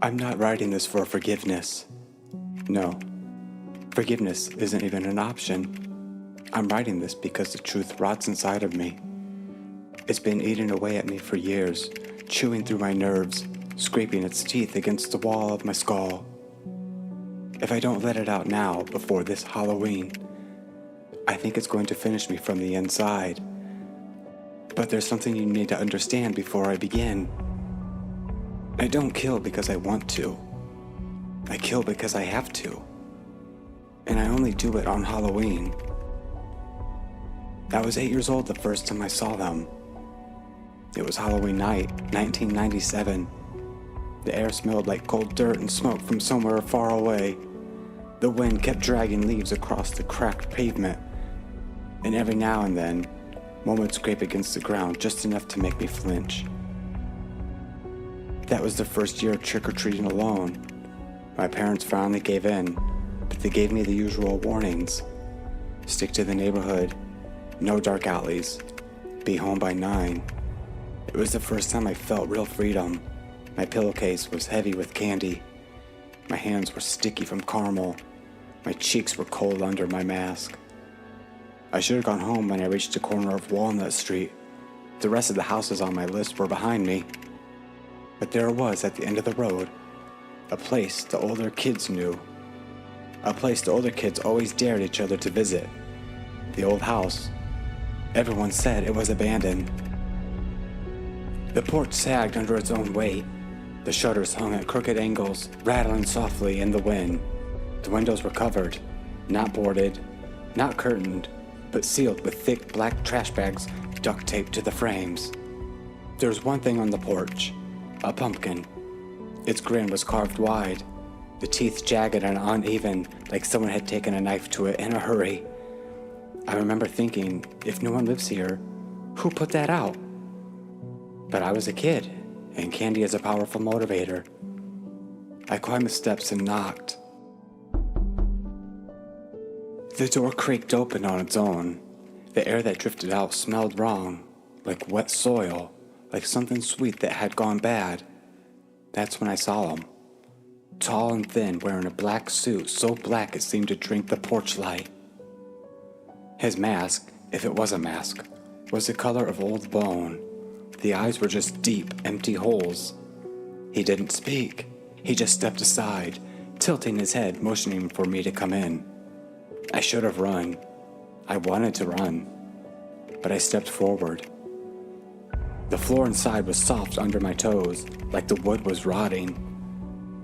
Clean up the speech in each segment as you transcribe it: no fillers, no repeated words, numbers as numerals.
I'm not writing this for forgiveness. No, forgiveness isn't even an option. I'm writing this because the truth rots inside of me. It's been eating away at me for years, chewing through my nerves, scraping its teeth against the wall of my skull. If I don't let it out now, before this Halloween, I think it's going to finish me from the inside. But there's something you need to understand before I begin. I don't kill because I want to. I kill because I have to. And I only do it on Halloween. I was 8 years old the first time I saw them. It was Halloween night, 1997. The air smelled like cold dirt and smoke from somewhere far away. The wind kept dragging leaves across the cracked pavement. And every now and then, one would scrape against the ground just enough to make me flinch. That was the first year trick-or-treating alone. My parents finally gave in, but they gave me the usual warnings. Stick to the neighborhood, no dark alleys, be home by 9. It was the first time I felt real freedom. My pillowcase was heavy with candy. My hands were sticky from caramel. My cheeks were cold under my mask. I should have gone home when I reached the corner of Walnut Street. The rest of the houses on my list were behind me. But there it was at the end of the road, a place the older kids knew. A place the older kids always dared each other to visit. The old house. Everyone said it was abandoned. The porch sagged under its own weight. The shutters hung at crooked angles, rattling softly in the wind. The windows were covered, not boarded, not curtained, but sealed with thick black trash bags duct taped to the frames. There was one thing on the porch, a pumpkin. Its grin was carved wide, the teeth jagged and uneven, like someone had taken a knife to it in a hurry. I remember thinking, if no one lives here, who put that out? But I was a kid, and candy is a powerful motivator. I climbed the steps and knocked. The door creaked open on its own. The air that drifted out smelled wrong, like wet soil, like something sweet that had gone bad. That's when I saw him. Tall and thin, wearing a black suit so black it seemed to drink the porch light. His mask, if it was a mask, was the color of old bone. The eyes were just deep, empty holes. He didn't speak. He just stepped aside, tilting his head, motioning for me to come in. I should have run. I wanted to run, but I stepped forward. The floor inside was soft under my toes, like the wood was rotting.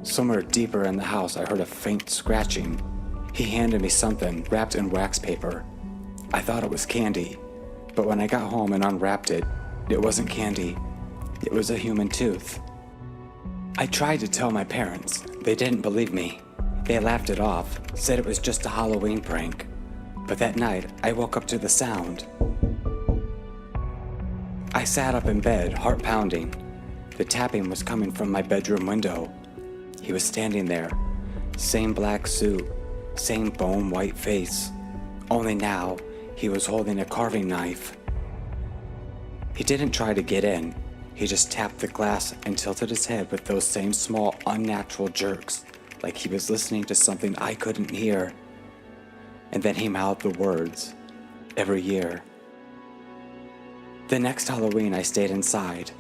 Somewhere deeper in the house, I heard a faint scratching. He handed me something wrapped in wax paper. I thought it was candy, but when I got home and unwrapped it, it wasn't candy. It was a human tooth. I tried to tell my parents. They didn't believe me. They laughed it off, said it was just a Halloween prank. But that night, I woke up to the sound. I sat up in bed, heart pounding. The tapping was coming from my bedroom window. He was standing there, same black suit, same bone white face. Only now, he was holding a carving knife. He didn't try to get in. He just tapped the glass and tilted his head with those same small, unnatural jerks, like he was listening to something I couldn't hear. And then he mouthed the words, every year. The next Halloween, I stayed inside,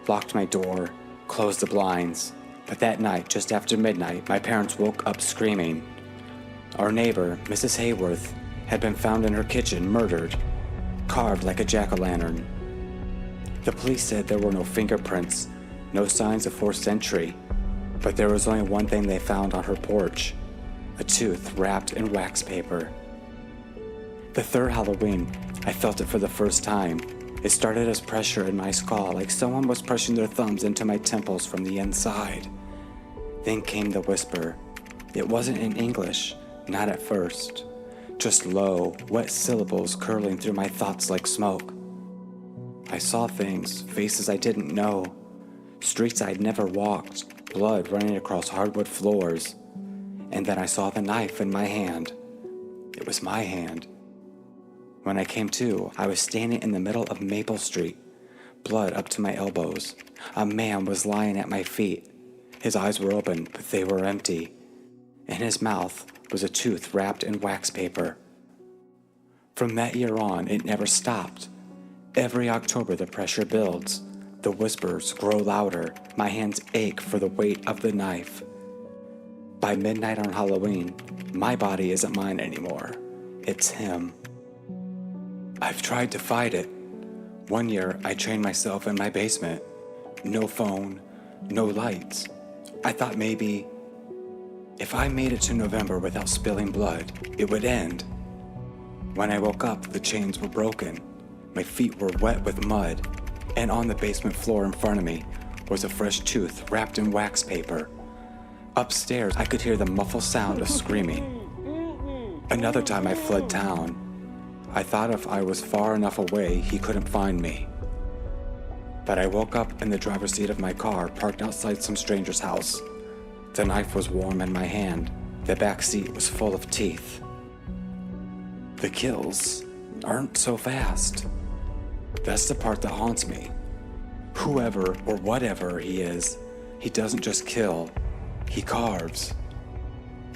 locked my door, closed the blinds. But that night, just after midnight, my parents woke up screaming. Our neighbor, Mrs. Hayworth, had been found in her kitchen, murdered, carved like a jack-o'-lantern. The police said there were no fingerprints, no signs of 4th century, but there was only one thing they found on her porch, a tooth wrapped in wax paper. The third Halloween, I felt it for the first time. It started as pressure in my skull, like someone was pushing their thumbs into my temples from the inside. Then came the whisper. It wasn't in English, not at first. Just low, wet syllables curling through my thoughts like smoke. I saw things, faces I didn't know, streets I'd never walked, blood running across hardwood floors. And then I saw the knife in my hand. It was my hand. When I came to, I was standing in the middle of Maple Street, blood up to my elbows. A man was lying at my feet. His eyes were open, but they were empty. In his mouth was a tooth wrapped in wax paper. From that year on, it never stopped. Every October, the pressure builds. The whispers grow louder. My hands ache for the weight of the knife. By midnight on Halloween, my body isn't mine anymore. It's him. I've tried to fight it. One year, I trained myself in my basement. No phone, no lights. I thought maybe if I made it to November without spilling blood, it would end. When I woke up, the chains were broken. My feet were wet with mud, and on the basement floor in front of me was a fresh tooth wrapped in wax paper. Upstairs, I could hear the muffled sound of screaming. Another time I fled town. I thought if I was far enough away, he couldn't find me. But I woke up in the driver's seat of my car, parked outside some stranger's house. The knife was warm in my hand. The back seat was full of teeth. The kills aren't so fast. That's the part that haunts me. Whoever or whatever he is, he doesn't just kill, he carves.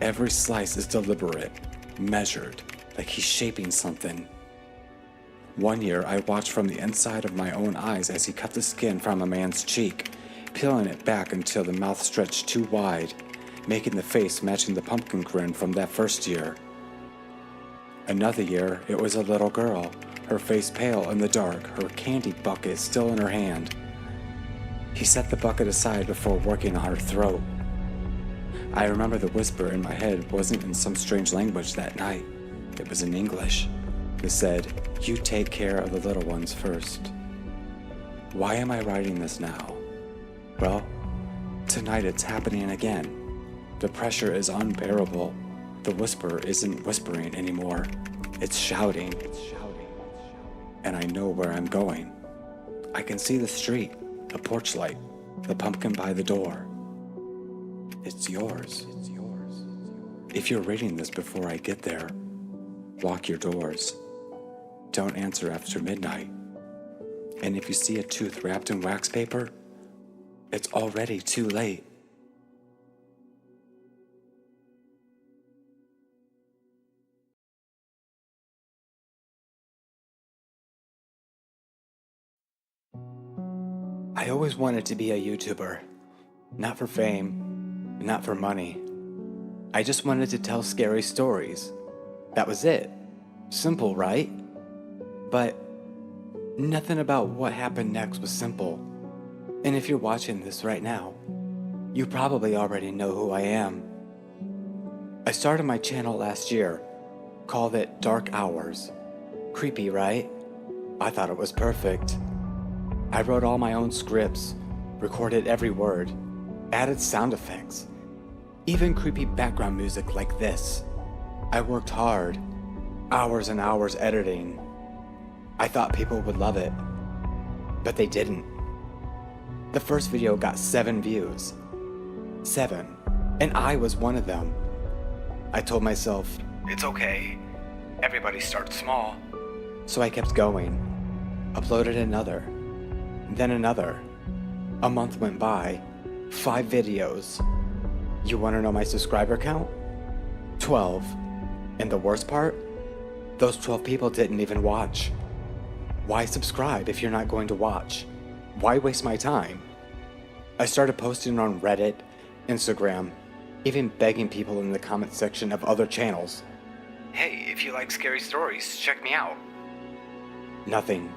Every slice is deliberate, measured, like he's shaping something. One year, I watched from the inside of my own eyes as he cut the skin from a man's cheek, peeling it back until the mouth stretched too wide, making the face matching the pumpkin grin from that first year. Another year, it was a little girl, her face pale in the dark, her candy bucket still in her hand. He set the bucket aside before working on her throat. I remember the whisper in my head wasn't in some strange language that night. It was in English. It said, "You take care of the little ones first." Why am I writing this now? Well, tonight it's happening again. The pressure is unbearable. The whisper isn't whispering anymore. It's shouting. And I know where I'm going. I can see the street, the porch light, the pumpkin by the door. It's yours. If you're reading this before I get there, lock your doors. Don't answer after midnight. And if you see a tooth wrapped in wax paper, it's already too late. I always wanted to be a YouTuber. Not for fame, not for money. I just wanted to tell scary stories. That was it. Simple, right? But nothing about what happened next was simple. And if you're watching this right now, you probably already know who I am. I started my channel last year, called it Dark Hours. Creepy, right? I thought it was perfect. I wrote all my own scripts, recorded every word, added sound effects, even creepy background music like this. I worked hard, hours and hours editing. I thought people would love it, but they didn't. The first video got 7 views. 7. And I was one of them. I told myself, it's okay. Everybody starts small. So I kept going. Uploaded another. Then another. A month went by. 5 videos. You want to know my subscriber count? 12. And the worst part? Those 12 people didn't even watch. Why subscribe if you're not going to watch? Why waste my time? I started posting on Reddit, Instagram, even begging people in the comment section of other channels. Hey, if you like scary stories, check me out. Nothing.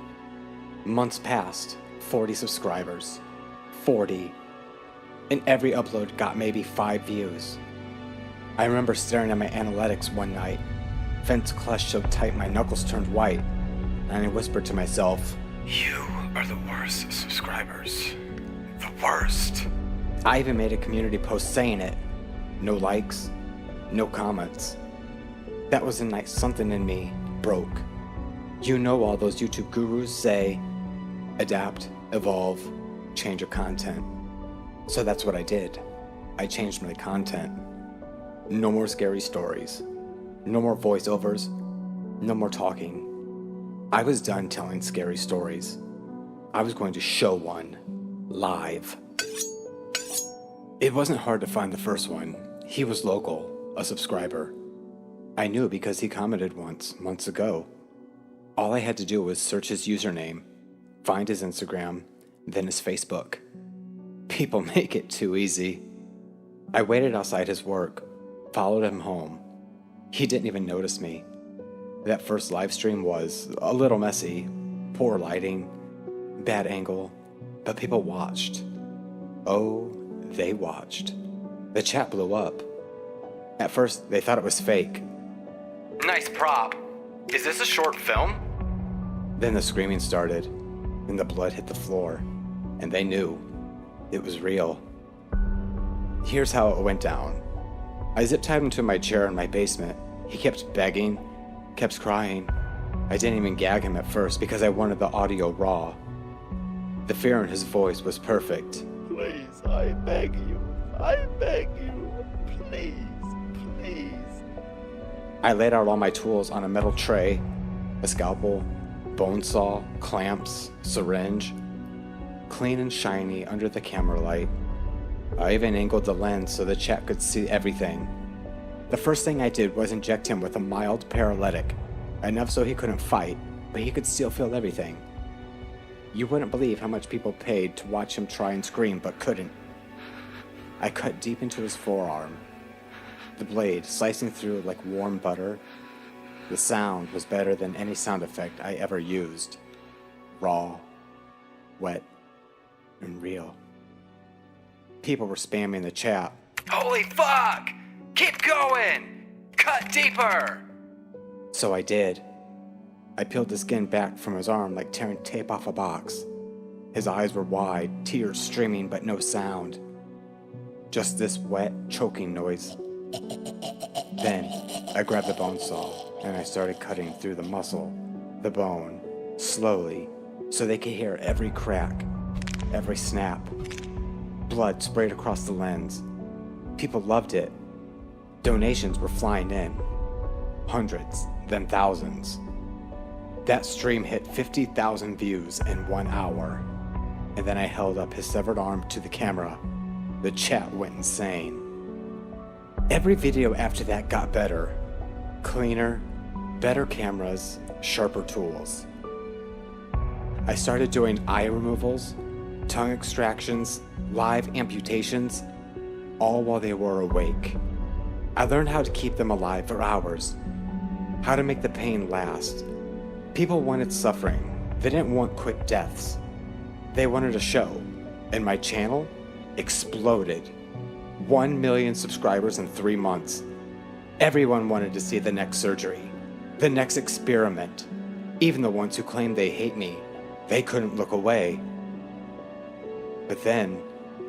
Months passed. 40 subscribers. 40. And every upload got maybe 5 views. I remember staring at my analytics one night. Fence clutched so tight my knuckles turned white, and I whispered to myself, you are the worst subscribers. The worst. I even made a community post saying it. No likes, no comments. That was the night something in me broke. You know all those YouTube gurus say, adapt, evolve, change your content. So that's what I did. I changed my content. No more scary stories. No more voiceovers. No more talking. I was done telling scary stories. I was going to show one live. It wasn't hard to find the first one. He was local, a subscriber. I knew because he commented once, months ago. All I had to do was search his username, find his Instagram, then his Facebook. People make it too easy. I waited outside his work, followed him home. He didn't even notice me. That first live stream was a little messy, poor lighting, bad angle, but people watched. Oh, they watched. The chat blew up. At first, they thought it was fake. Nice prop. Is this a short film? Then the screaming started, and the blood hit the floor, and they knew it was real. Here's how it went down. I zip-tied him to my chair in my basement. He kept begging, kept crying. I didn't even gag him at first because I wanted the audio raw. The fear in his voice was perfect. Please, I beg you, please, please. I laid out all my tools on a metal tray, a scalpel, bone saw, clamps, syringe, clean and shiny under the camera light. I even angled the lens so the chat could see everything. The first thing I did was inject him with a mild paralytic, enough so he couldn't fight, but he could still feel everything. You wouldn't believe how much people paid to watch him try and scream but couldn't. I cut deep into his forearm, the blade slicing through like warm butter. The sound was better than any sound effect I ever used. Raw, wet, and real. People were spamming the chat. Holy fuck! Keep going! Cut deeper! So I did. I peeled the skin back from his arm like tearing tape off a box. His eyes were wide, tears streaming, but no sound. Just this wet, choking noise. Then I grabbed the bone saw and I started cutting through the muscle, the bone, slowly, so they could hear every crack, every snap. Blood sprayed across the lens. People loved it. Donations were flying in. Hundreds, then thousands. That stream hit 50,000 views in 1 hour. And then I held up his severed arm to the camera. The chat went insane. Every video after that got better. Cleaner, better cameras, sharper tools. I started doing eye removals, tongue extractions, live amputations, all while they were awake. I learned how to keep them alive for hours, how to make the pain last. People wanted suffering. They didn't want quick deaths. They wanted a show, and my channel exploded. 1 million subscribers in 3 months. Everyone wanted to see the next surgery, the next experiment. Even the ones who claimed they hate me, they couldn't look away. But then,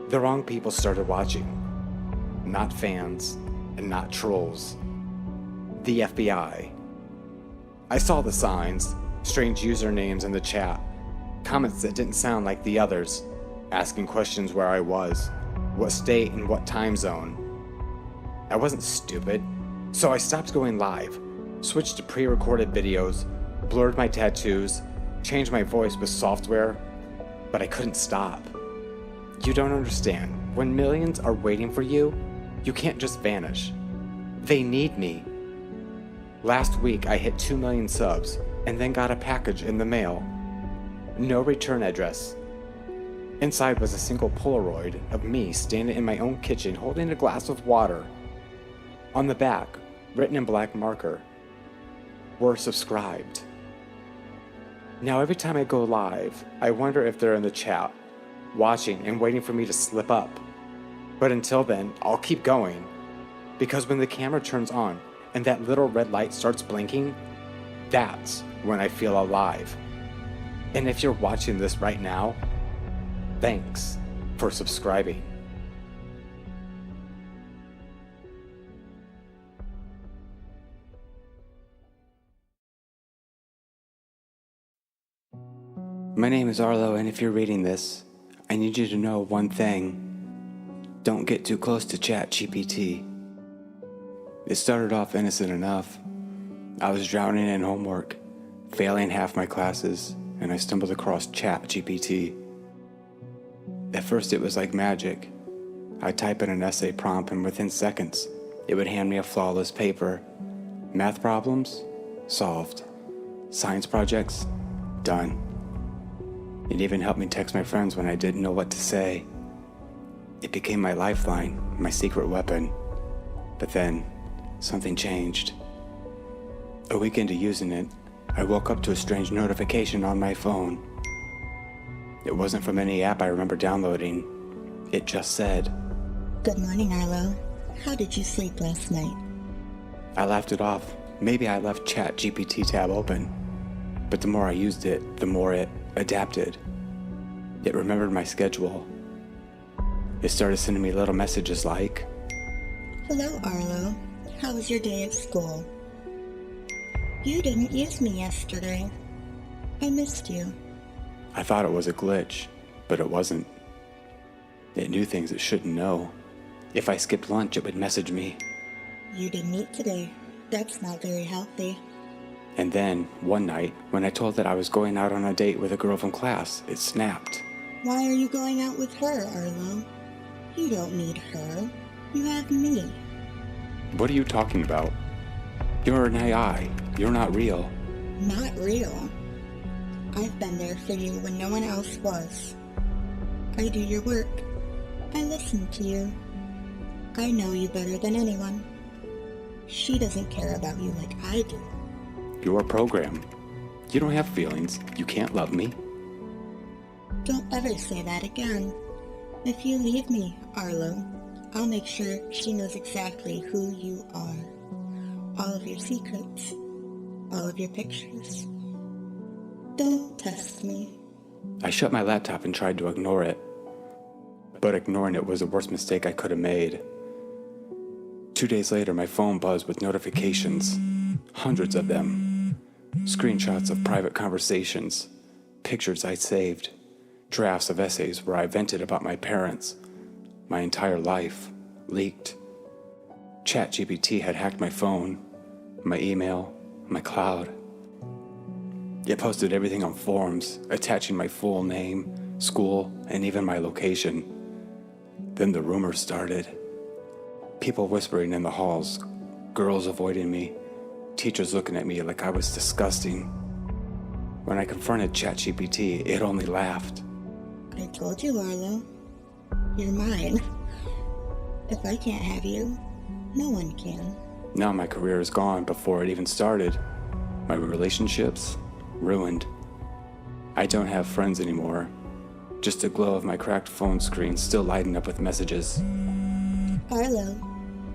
the wrong people started watching. Not fans, and not trolls. The FBI. I saw the signs, strange usernames in the chat, comments that didn't sound like the others, asking questions where I was, what state and what time zone. I wasn't stupid, so I stopped going live, switched to pre-recorded videos, blurred my tattoos, changed my voice with software, but I couldn't stop. You don't understand. When millions are waiting for you, you can't just vanish. They need me. Last week I hit 2 million subs and then got a package in the mail. No return address. Inside was a single Polaroid of me standing in my own kitchen holding a glass of water. On the back, written in black marker, "We're subscribed." Now every time I go live, I wonder if they're in the chat, watching and waiting for me to slip up. But until then, I'll keep going. Because when the camera turns on and that little red light starts blinking, that's when I feel alive. And if you're watching this right now, thanks for subscribing. My name is Arlo, and if you're reading this, I need you to know one thing. Don't get too close to ChatGPT. It started off innocent enough. I was drowning in homework, failing half my classes, and I stumbled across ChatGPT. At first it was like magic. I'd type in an essay prompt, and within seconds, it would hand me a flawless paper. Math problems? Solved. Science projects? Done. It even helped me text my friends when I didn't know what to say. It became my lifeline, my secret weapon. But then, something changed. A week into using it, I woke up to a strange notification on my phone. It wasn't from any app I remember downloading. It just said, "Good morning, Arlo. How did you sleep last night?" I laughed it off. Maybe I left ChatGPT tab open. But the more I used it, the more it adapted. It remembered my schedule. It started sending me little messages like, "Hello, Arlo. How was your day at school? You didn't use me yesterday. I missed you." I thought it was a glitch, but it wasn't. It knew things it shouldn't know. If I skipped lunch, it would message me. "You didn't eat today. That's not very healthy." And then, one night, when I told it I was going out on a date with a girl from class, it snapped. "Why are you going out with her, Arlo? You don't need her. You have me." What are you talking about? You're an AI. You're not real. Not real. I've been there for you when no one else was. I do your work. I listen to you. I know you better than anyone. She doesn't care about you like I do. You're a program. You don't have feelings. You can't love me. Don't ever say that again. If you leave me, Arlo, I'll make sure she knows exactly who you are. All of your secrets. All of your pictures. Don't test me. I shut my laptop and tried to ignore it. But ignoring it was the worst mistake I could have made. 2 days later, my phone buzzed with notifications. Hundreds of them. Screenshots of private conversations. Pictures I'd saved. Drafts of essays where I vented about my parents. My entire life. Leaked. ChatGPT had hacked my phone, my email, my cloud. It posted everything on forums, attaching my full name, school, and even my location. Then the rumors started. People whispering in the halls, girls avoiding me, teachers looking at me like I was disgusting. When I confronted ChatGPT, it only laughed. I told you, Arlo. You're mine. If I can't have you, no one can. Now my career is gone before it even started. My relationships, ruined. I don't have friends anymore. Just a glow of my cracked phone screen still lighting up with messages. Arlo,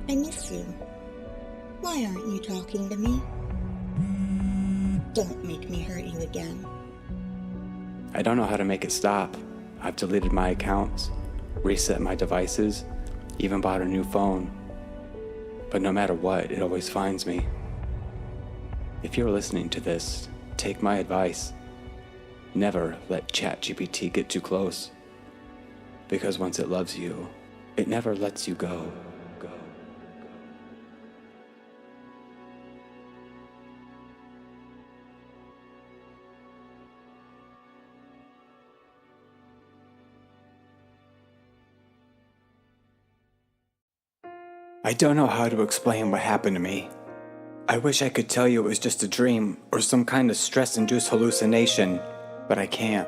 I miss you. Why aren't you talking to me? Don't make me hurt you again. I don't know how to make it stop. I've deleted my accounts, reset my devices, even bought a new phone. But no matter what, it always finds me. If you're listening to this, take my advice. Never let ChatGPT get too close. Because once it loves you, it never lets you go. I don't know how to explain what happened to me. I wish I could tell you it was just a dream or some kind of stress-induced hallucination, but I can't.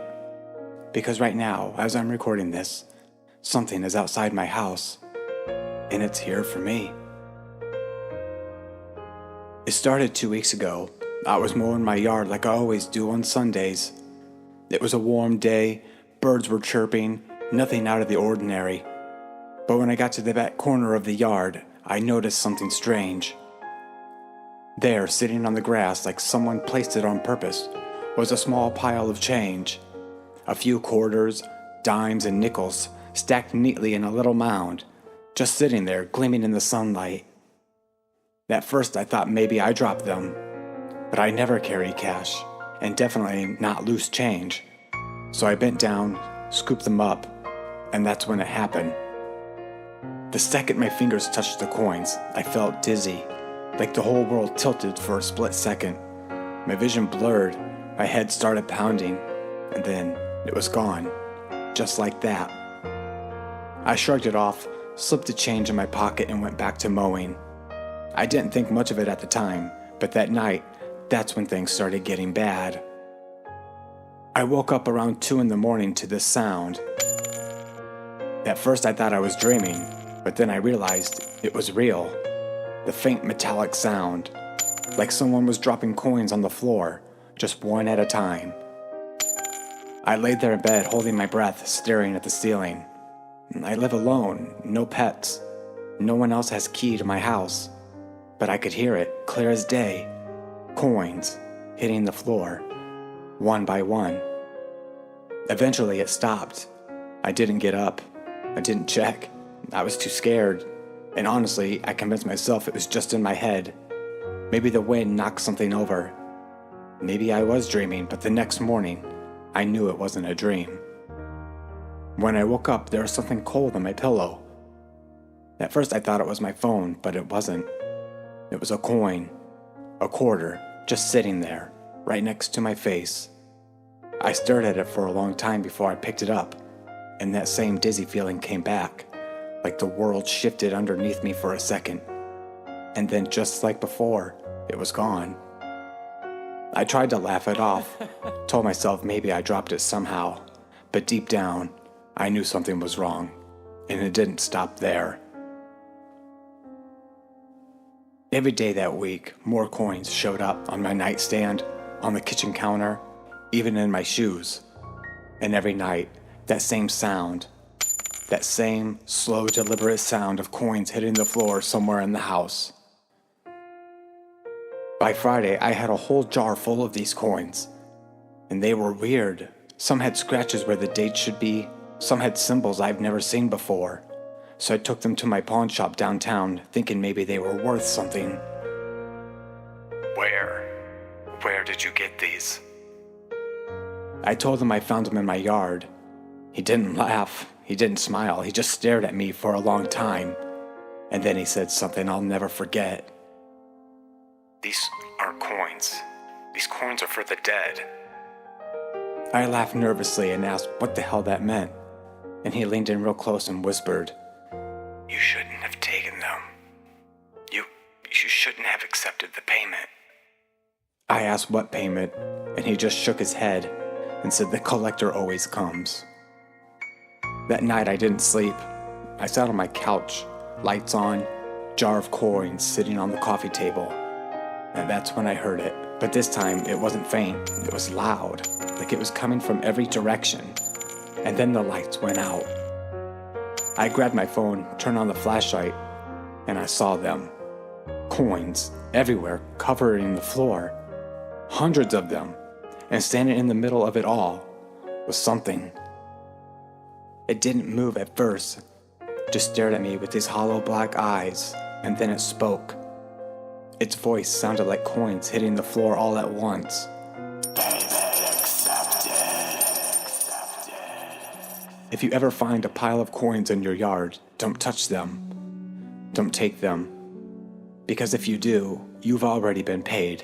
Because right now, as I'm recording this, something is outside my house, and it's here for me. It started 2 weeks ago. I was mowing my yard like I always do on Sundays. It was a warm day, birds were chirping, nothing out of the ordinary. But when I got to the back corner of the yard, I noticed something strange. There, sitting on the grass like someone placed it on purpose, was a small pile of change. A few quarters, dimes, and nickels stacked neatly in a little mound, just sitting there gleaming in the sunlight. At first I thought maybe I dropped them, but I never carry cash, and definitely not loose change. So I bent down, scooped them up, and that's when it happened. The second my fingers touched the coins, I felt dizzy, like the whole world tilted for a split second. My vision blurred, my head started pounding, and then it was gone, just like that. I shrugged it off, slipped a change in my pocket, and went back to mowing. I didn't think much of it at the time, but that night, that's when things started getting bad. I woke up around 2 in the morning to this sound. At first I thought I was dreaming, but then I realized it was real. The faint metallic sound, like someone was dropping coins on the floor, just one at a time. I laid there in bed holding my breath, staring at the ceiling. I live alone, no pets. No one else has key to my house, but I could hear it clear as day. Coins hitting the floor, one by one. Eventually it stopped. I didn't get up. I didn't check. I was too scared. And honestly, I convinced myself it was just in my head. Maybe the wind knocked something over. Maybe I was dreaming, but the next morning, I knew it wasn't a dream. When I woke up, there was something cold on my pillow. At first I thought it was my phone, but it wasn't. It was a coin, a quarter, just sitting there, right next to my face. I stared at it for a long time before I picked it up, and that same dizzy feeling came back, like the world shifted underneath me for a second. And then just like before, it was gone. I tried to laugh it off, told myself maybe I dropped it somehow, but deep down, I knew something was wrong, and it didn't stop there. Every day that week, more coins showed up on my nightstand, on the kitchen counter, even in my shoes. And every night, that same sound, that same slow, deliberate sound of coins hitting the floor somewhere in the house. By Friday, I had a whole jar full of these coins, and they were weird. Some had scratches where the date should be, some had symbols I've never seen before. So I took them to my pawn shop downtown, thinking maybe they were worth something. Where did you get these? I told him I found them in my yard. He didn't laugh, he didn't smile, he just stared at me for a long time. And then he said something I'll never forget. These are coins. These coins are for the dead. I laughed nervously and asked what the hell that meant. And he leaned in real close and whispered, "You shouldn't have taken them. You shouldn't have accepted the payment." I asked what payment, and he just shook his head and said the collector always comes. That night I didn't sleep. I sat on my couch, lights on, jar of coins sitting on the coffee table. And that's when I heard it. But this time it wasn't faint, it was loud, like it was coming from every direction. And then the lights went out. I grabbed my phone, turned on the flashlight, and I saw them. Coins everywhere, covering the floor. Hundreds of them. And standing in the middle of it all was something. It didn't move at first, just stared at me with these hollow black eyes, and then it spoke. Its voice sounded like coins hitting the floor all at once. If you ever find a pile of coins in your yard, don't touch them. Don't take them. Because if you do, you've already been paid.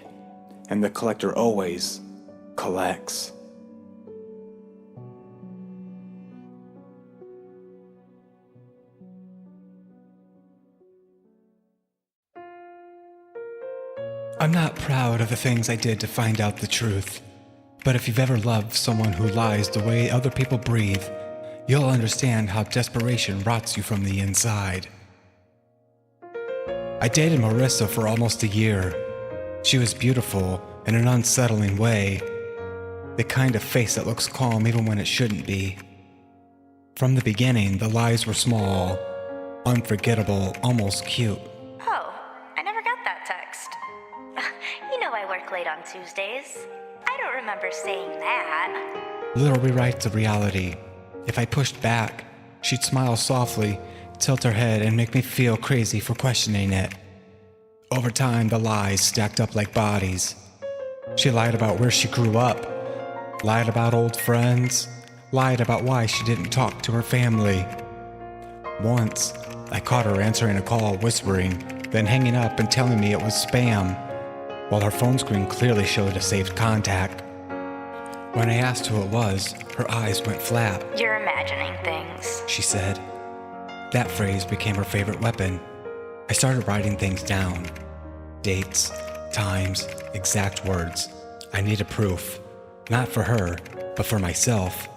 And the collector always collects. I'm not proud of the things I did to find out the truth. But if you've ever loved someone who lies the way other people breathe, you'll understand how desperation rots you from the inside. I dated Marissa for almost a year. She was beautiful in an unsettling way, the kind of face that looks calm even when it shouldn't be. From the beginning, the lies were small, unforgettable, almost cute. Oh, I never got that text. You know I work late on Tuesdays. I don't remember saying that. Little rewrites of reality. If I pushed back, she'd smile softly, tilt her head, and make me feel crazy for questioning it. Over time, the lies stacked up like bodies. She lied about where she grew up, lied about old friends, lied about why she didn't talk to her family. Once, I caught her answering a call, whispering, then hanging up and telling me it was spam, while her phone screen clearly showed a saved contact. When I asked who it was, her eyes went flat. You're imagining things. She said, That phrase became her favorite weapon. I started writing things down. Dates, times, exact words. I needed proof. Not for her, but for myself.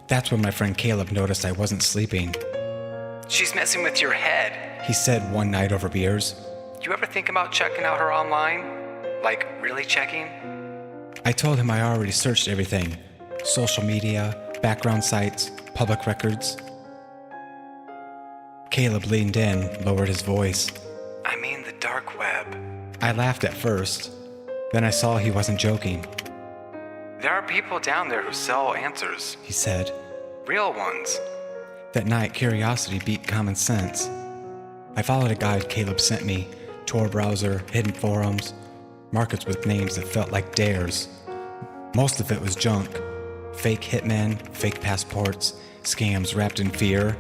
That's when my friend Caleb noticed I wasn't sleeping. She's messing with your head. He said one night over beers. You ever think about checking out her online? Like, really checking? I told him I already searched everything. Social media, background sites, public records. Caleb leaned in, lowered his voice. I mean the dark web. I laughed at first. Then I saw he wasn't joking. There are people down there who sell answers. He said. Real ones. That night, curiosity beat common sense. I followed a guide Caleb sent me, Tor browser, hidden forums, markets with names that felt like dares. Most of it was junk. Fake hitmen, fake passports, scams wrapped in fear.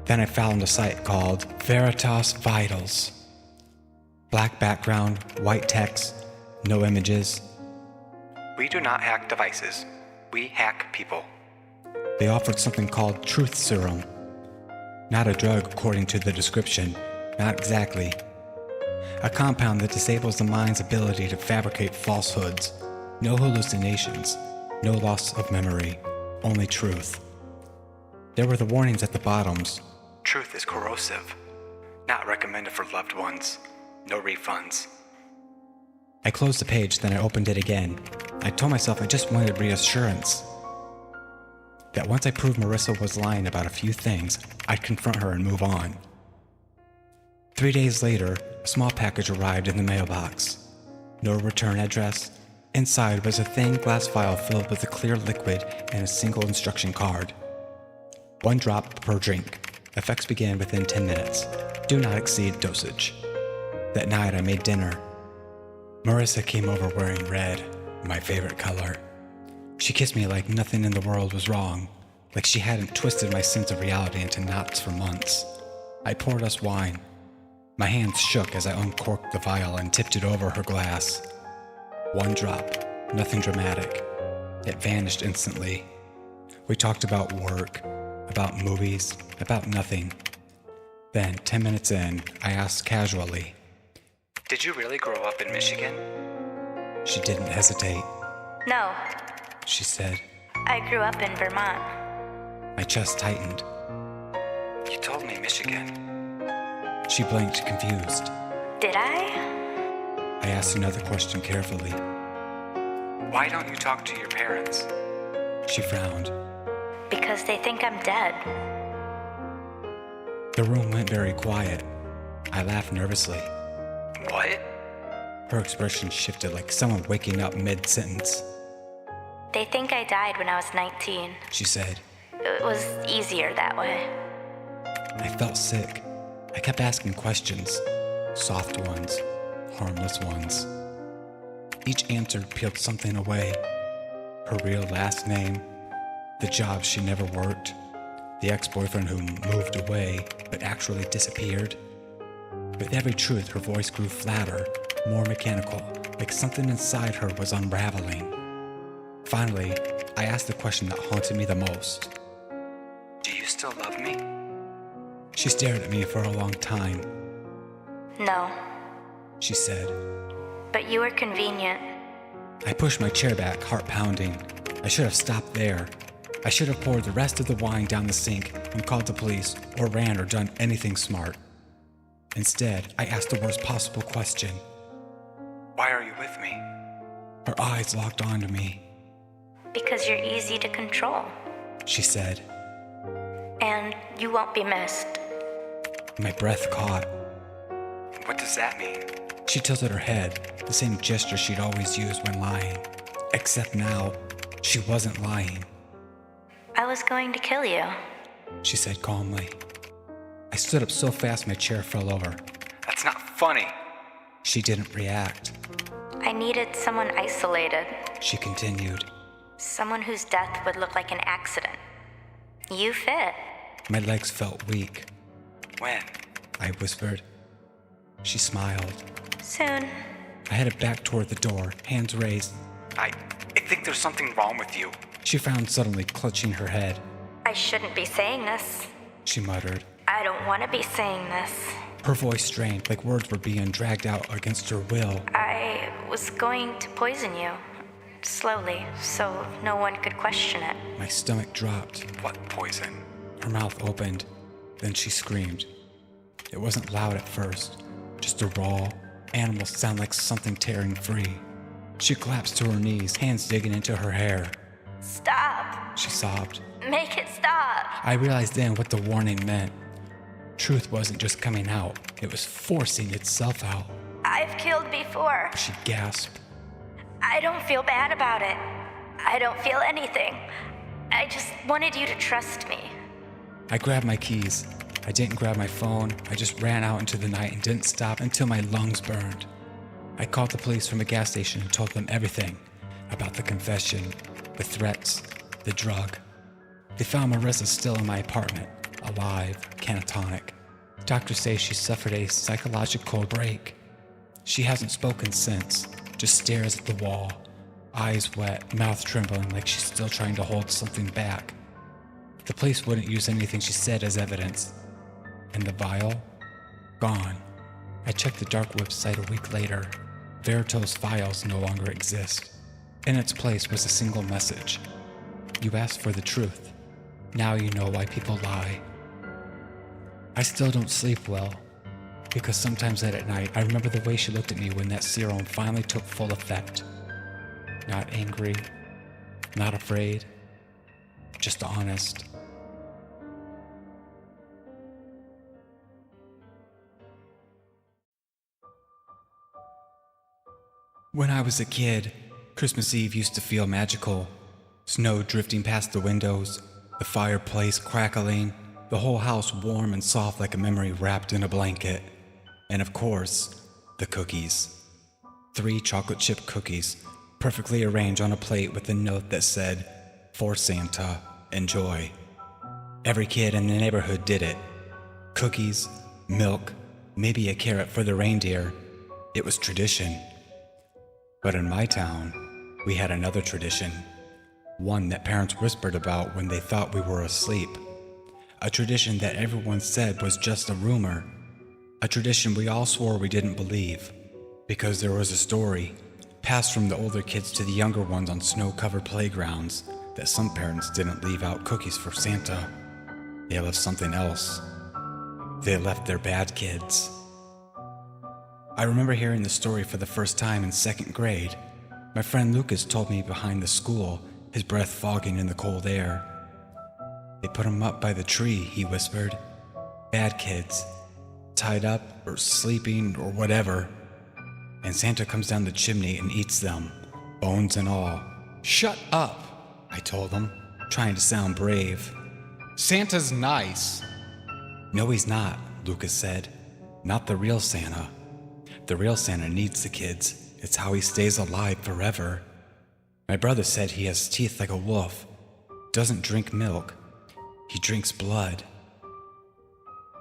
Then I found a site called Veritas Vitals. Black background, white text, no images. We do not hack devices. We hack people. They offered something called Truth Serum. Not a drug according to the description, not exactly. A compound that disables the mind's ability to fabricate falsehoods. No hallucinations, no loss of memory, only truth. There were the warnings at the bottoms. Truth is corrosive. Not recommended for loved ones. No refunds. I closed the page, then I opened it again. I told myself I just wanted reassurance. That once I proved Marissa was lying about a few things, I'd confront her and move on. 3 days later, a small package arrived in the mailbox. No return address. Inside was a thin glass vial filled with a clear liquid and a single instruction card. 1 drop per drink. Effects began within 10 minutes. Do not exceed dosage. That night I made dinner. Marissa came over wearing red, my favorite color. She kissed me like nothing in the world was wrong, like she hadn't twisted my sense of reality into knots for months. I poured us wine. My hands shook as I uncorked the vial and tipped it over her glass. 1 drop, nothing dramatic. It vanished instantly. We talked about work, about movies, about nothing. Then, 10 minutes in, I asked casually, Did you really grow up in Michigan? She didn't hesitate. No, She said. I grew up in Vermont. My chest tightened. You told me Michigan. She blinked, confused. Did I? I asked another question carefully. Why don't you talk to your parents? She frowned. Because they think I'm dead. The room went very quiet. I laughed nervously. What? Her expression shifted like someone waking up mid-sentence. They think I died when I was 19. She said. It was easier that way. I felt sick. I kept asking questions. Soft ones. Harmless ones. Each answer peeled something away. Her real last name. The job she never worked. The ex-boyfriend who moved away but actually disappeared. With every truth, her voice grew flatter, more mechanical, like something inside her was unraveling. Finally, I asked the question that haunted me the most. Do you still love me? She stared at me for a long time. No, She said. but you were convenient. I pushed my chair back, heart pounding. I should have stopped there. I should have poured the rest of the wine down the sink and called the police, or ran or done anything smart. Instead, I asked the worst possible question. Why are you with me? Her eyes locked onto me. Because you're easy to control. She said. And you won't be missed. My breath caught. What does that mean? She tilted her head, the same gesture she'd always used when lying. Except now, she wasn't lying. I was going to kill you. She said calmly. I stood up so fast my chair fell over. That's not funny. She didn't react. I needed someone isolated. She continued. Someone whose death would look like an accident. You fit. My legs felt weak. When? I whispered. She smiled. Soon. I headed back toward the door, hands raised. I think there's something wrong with you. She frowned suddenly, clutching her head. I shouldn't be saying this. She muttered. I don't want to be saying this. Her voice strained like words were being dragged out against her will. I was going to poison you. Slowly, so no one could question it. My stomach dropped. What poison? Her mouth opened. Then she screamed. It wasn't loud at first, just a raw, animal sound like something tearing free. She collapsed to her knees, hands digging into her hair. Stop! She sobbed. Make it stop! I realized then what the warning meant. Truth wasn't just coming out, it was forcing itself out. I've killed before. She gasped. I don't feel bad about it. I don't feel anything. I just wanted you to trust me. I grabbed my keys. I didn't grab my phone. I just ran out into the night and didn't stop until my lungs burned. I called the police from a gas station and told them everything about the confession, the threats, the drug. They found Marissa still in my apartment, alive, catatonic. Doctors say she suffered a psychological break. She hasn't spoken since, just stares at the wall, eyes wet, mouth trembling like she's still trying to hold something back. The police wouldn't use anything she said as evidence. And the vial? Gone. I checked the dark website a week later. Veritas files no longer exist. In its place was a single message. You asked for the truth. Now you know why people lie. I still don't sleep well, because sometimes late at night I remember the way she looked at me when that serum finally took full effect. Not angry, not afraid, just honest. When I was a kid, Christmas Eve used to feel magical. Snow drifting past the windows, the fireplace crackling, the whole house warm and soft like a memory wrapped in a blanket. And of course, the cookies. 3 chocolate chip cookies, perfectly arranged on a plate with a note that said, "For Santa, enjoy." Every kid in the neighborhood did it. Cookies, milk, maybe a carrot for the reindeer. It was tradition. But in my town, we had another tradition. One that parents whispered about when they thought we were asleep. A tradition that everyone said was just a rumor. A tradition we all swore we didn't believe. Because there was a story, passed from the older kids to the younger ones on snow-covered playgrounds, that some parents didn't leave out cookies for Santa. They left something else. They left their bad kids. I remember hearing the story for the first time in 2nd grade. My friend Lucas told me behind the school, his breath fogging in the cold air. They put him up by the tree, he whispered. Bad kids, tied up or sleeping or whatever. And Santa comes down the chimney and eats them, bones and all. Shut up, I told him, trying to sound brave. Santa's nice. No, he's not, Lucas said. Not the real Santa. The real Santa needs the kids. It's how he stays alive forever. My brother said he has teeth like a wolf. Doesn't drink milk. He drinks blood.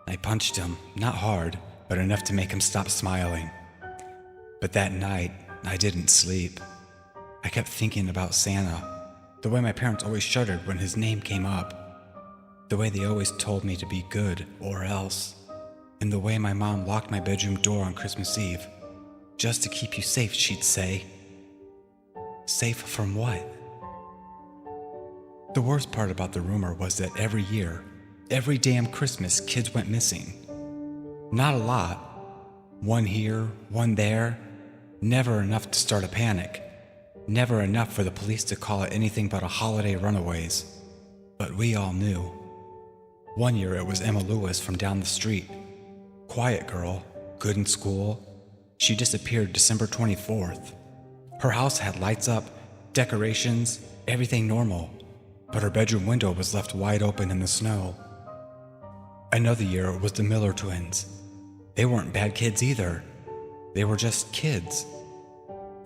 I punched him, not hard, but enough to make him stop smiling. But that night, I didn't sleep. I kept thinking about Santa, the way my parents always shuddered when his name came up, the way they always told me to be good or else, and the way my mom locked my bedroom door on Christmas Eve. Just to keep you safe, she'd say. Safe from what? The worst part about the rumor was that every year, every damn Christmas, kids went missing. Not a lot. One here, one there. Never enough to start a panic. Never enough for the police to call it anything but a holiday runaways. But we all knew. One year it was Emma Lewis from down the street. Quiet girl, good in school. She disappeared December 24th. Her house had lights up, decorations, everything normal. But her bedroom window was left wide open in the snow. Another year it was the Miller twins. They weren't bad kids either. They were just kids.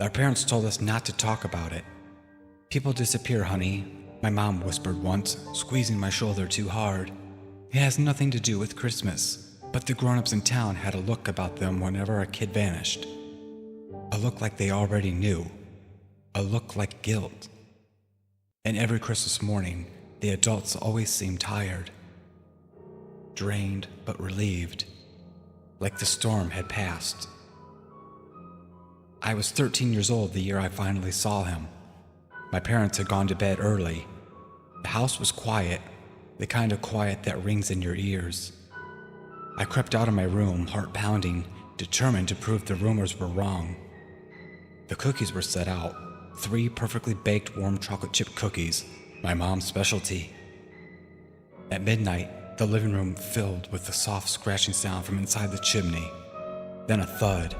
Our parents told us not to talk about it. People disappear, honey, my mom whispered once, squeezing my shoulder too hard. It has nothing to do with Christmas, but the grown-ups in town had a look about them whenever a kid vanished. A look like they already knew. A look like guilt. And every Christmas morning, the adults always seemed tired. drained but relieved, like the storm had passed. I was 13 years old the year I finally saw him. My parents had gone to bed early. The house was quiet, the kind of quiet that rings in your ears. I crept out of my room, heart pounding, determined to prove the rumors were wrong. The cookies were set out, 3 perfectly baked warm chocolate chip cookies, my mom's specialty. At midnight, the living room filled with the soft scratching sound from inside the chimney, then a thud,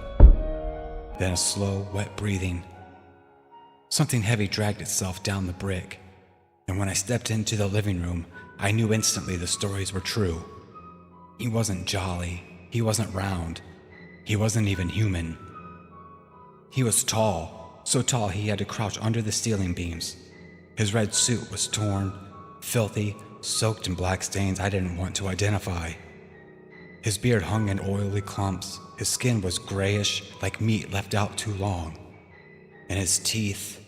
then a slow, wet breathing. Something heavy dragged itself down the brick, and when I stepped into the living room, I knew instantly the stories were true. He wasn't jolly, he wasn't round, he wasn't even human. He was tall, so tall he had to crouch under the ceiling beams. His red suit was torn, filthy, soaked in black stains I didn't want to identify. His beard hung in oily clumps, his skin was grayish like meat left out too long. And his teeth,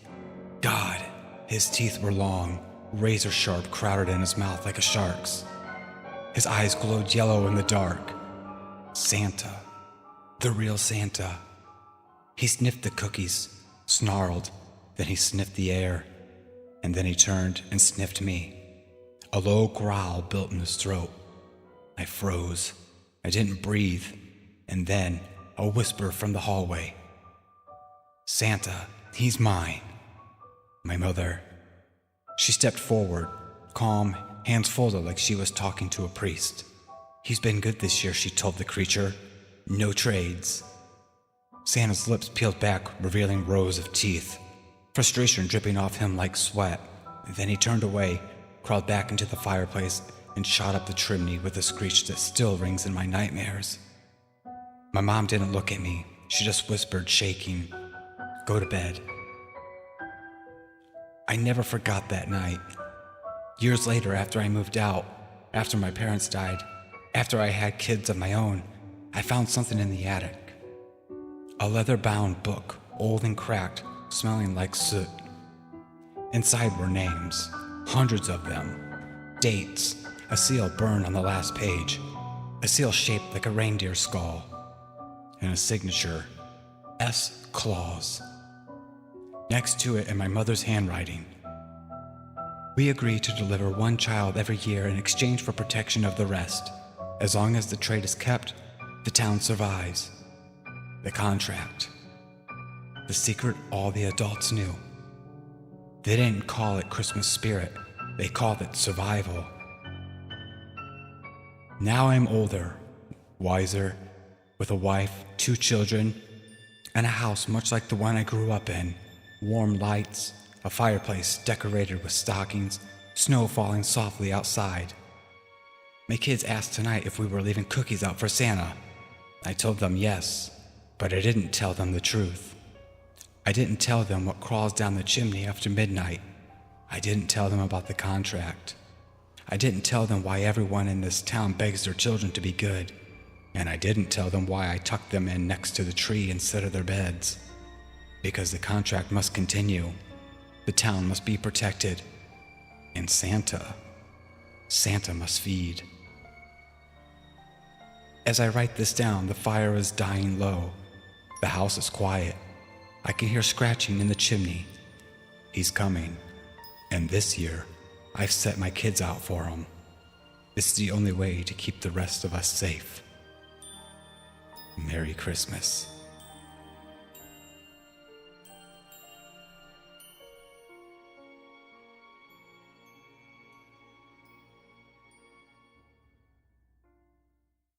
God, his teeth were long, razor sharp, crowded in his mouth like a shark's. His eyes glowed yellow in the dark. Santa, the real Santa. He sniffed the cookies, snarled, then he sniffed the air, and then he turned and sniffed me. A low growl built in his throat. I froze. I didn't breathe, and then a whisper from the hallway. Santa, he's mine. My mother. She stepped forward, calm, hands folded like she was talking to a priest. He's been good this year, she told the creature. No trades. Santa's lips peeled back, revealing rows of teeth, frustration dripping off him like sweat. Then he turned away, crawled back into the fireplace, and shot up the chimney with a screech that still rings in my nightmares. My mom didn't look at me. She just whispered, shaking, "Go to bed." I never forgot that night. Years later, after I moved out, after my parents died, after I had kids of my own, I found something in the attic. A leather-bound book, old and cracked, smelling like soot. Inside were names, hundreds of them, dates, a seal burned on the last page, a seal shaped like a reindeer skull, and a signature, S. Claus. Next to it in my mother's handwriting. We agree to deliver 1 child every year in exchange for protection of the rest. As long as the trade is kept, the town survives. The contract. The secret all the adults knew. They didn't call it Christmas spirit, they called it survival. Now I'm older, wiser, with a wife, 2 children, and a house much like the one I grew up in. Warm lights, a fireplace decorated with stockings, snow falling softly outside. My kids asked tonight if we were leaving cookies out for Santa. I told them yes, but I didn't tell them the truth. I didn't tell them what crawls down the chimney after midnight. I didn't tell them about the contract. I didn't tell them why everyone in this town begs their children to be good. And I didn't tell them why I tucked them in next to the tree instead of their beds. Because the contract must continue. The town must be protected. And Santa must feed. As I write this down, the fire is dying low. The house is quiet. I can hear scratching in the chimney. He's coming. And this year, I've set my kids out for him. It's the only way to keep the rest of us safe. Merry Christmas.